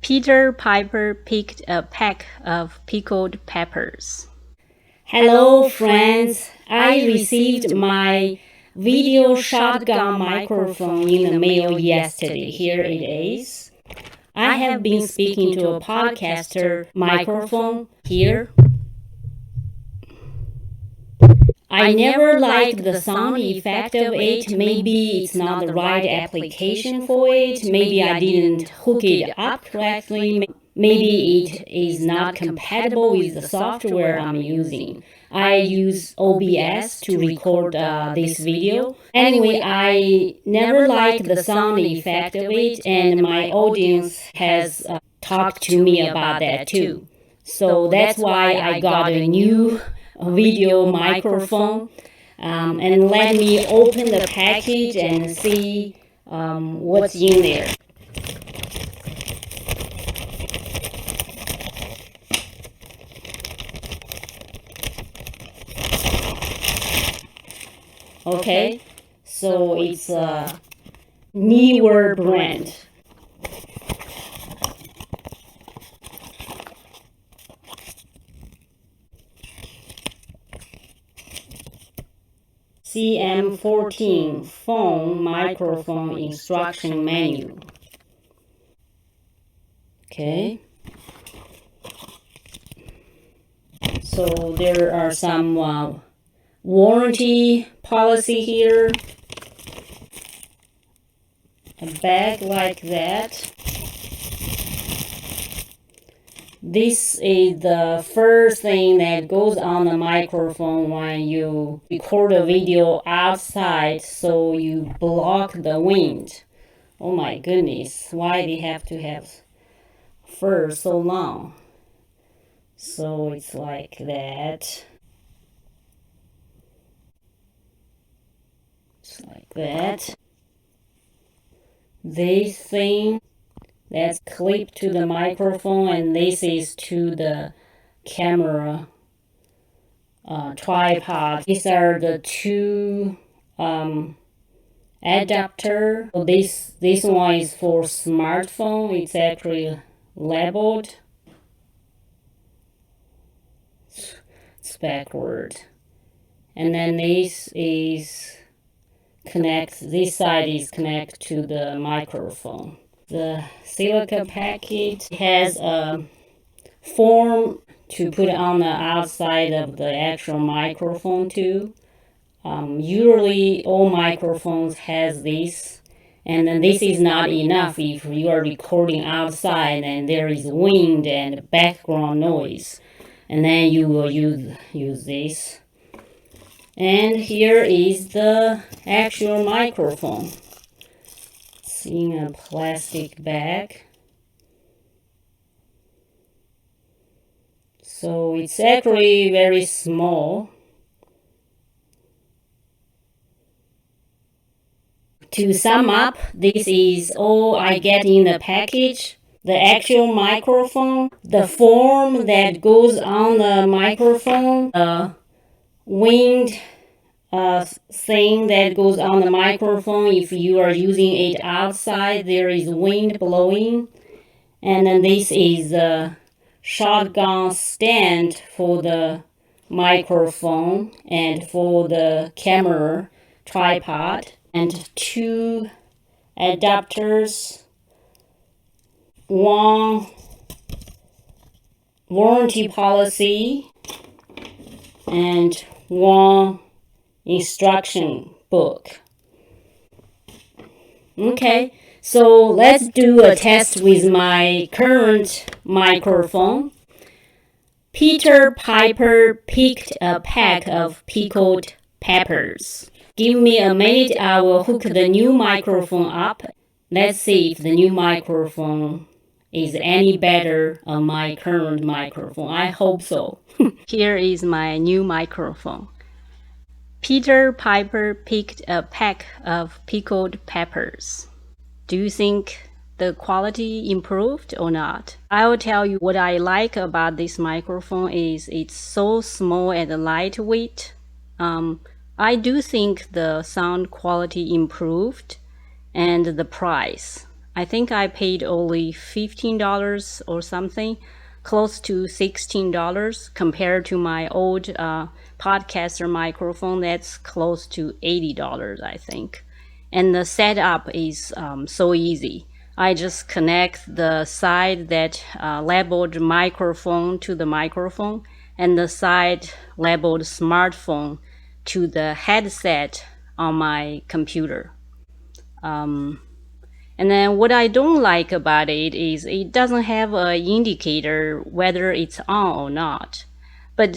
Peter Piper picked a pack of pickled peppers. Hello friends, I received my video shotgun microphone in the mail yesterday. Here it is. I have been speaking to a podcaster microphone here. I never liked the sound effect of it. Maybe it's not the right application for it. Maybe I didn't hook it up correctly. Maybe it is not compatible with the software I'm using. I use OBS to record this video. Anyway, I never liked the sound effect of it, and my audience has talked to me about that too. So that's why I got a new video microphone. And let me open the package and see what's in there. Okay, so it's a Neewer brand. CM14 phone microphone instruction manual. Okay. So there are some warranty policy here. A bag like that. This is the first thing that goes on the microphone when you record a video outside, so you block the wind. Oh my goodness, why they have to have fur so long? So it's like that. Just like that. This thing that's clipped to the microphone, and this is to the camera tripod. These are the two adapter. So this one is for smartphone. It's actually labeled. It's backward. And then this is this side is connected to the microphone. The silica package has a form to put on the outside of the actual microphone too. Usually all microphones has this, and then this is not enough if you are recording outside and there is wind and background noise, and then you will use this. And here is the actual microphone. It's in a plastic bag. So it's actually very small. To sum up, this is all I get in the package. The actual microphone, the form that goes on the microphone, wind thing that goes on the microphone. If you are using it outside, there is wind blowing. And then this is the shotgun stand for the microphone and for the camera tripod, and two adapters, one warranty policy, and one instruction book. Okay, so let's do a test with my current microphone. Peter Piper picked a pack of pickled peppers. Give me a minute, I will hook the new microphone up. Let's see if the new microphone is any better on my current microphone. I hope so. Here is my new microphone. Peter Piper picked a pack of pickled peppers. Do you think the quality improved or not? I'll tell you what I like about this microphone is it's so small and lightweight. I do think the sound quality improved, and the price. I think I paid only $15 or something, close to $16 compared to my old podcaster microphone that's close to $80, I think. And the setup is so easy. I just connect the side that labeled microphone to the microphone and the side labeled smartphone to the headset on my computer. And then what I don't like about it is it doesn't have an indicator whether it's on or not. But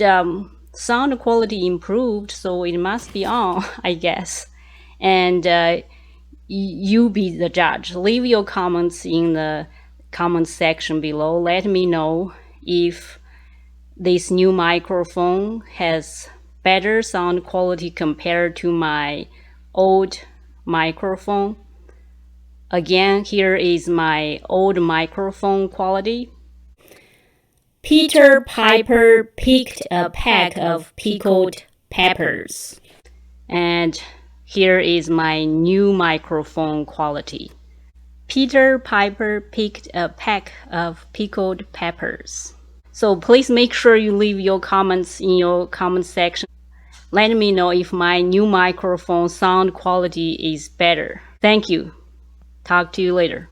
sound quality improved, so it must be on, I guess. And you be the judge. Leave your comments in the comment section below. Let me know if this new microphone has better sound quality compared to my old microphone. Again, here is my old microphone quality. Peter Piper picked a pack of pickled peppers. And here is my new microphone quality. Peter Piper picked a pack of pickled peppers. So please make sure you leave your comments in your comment section. Let me know if my new microphone sound quality is better. Thank you. Talk to you later.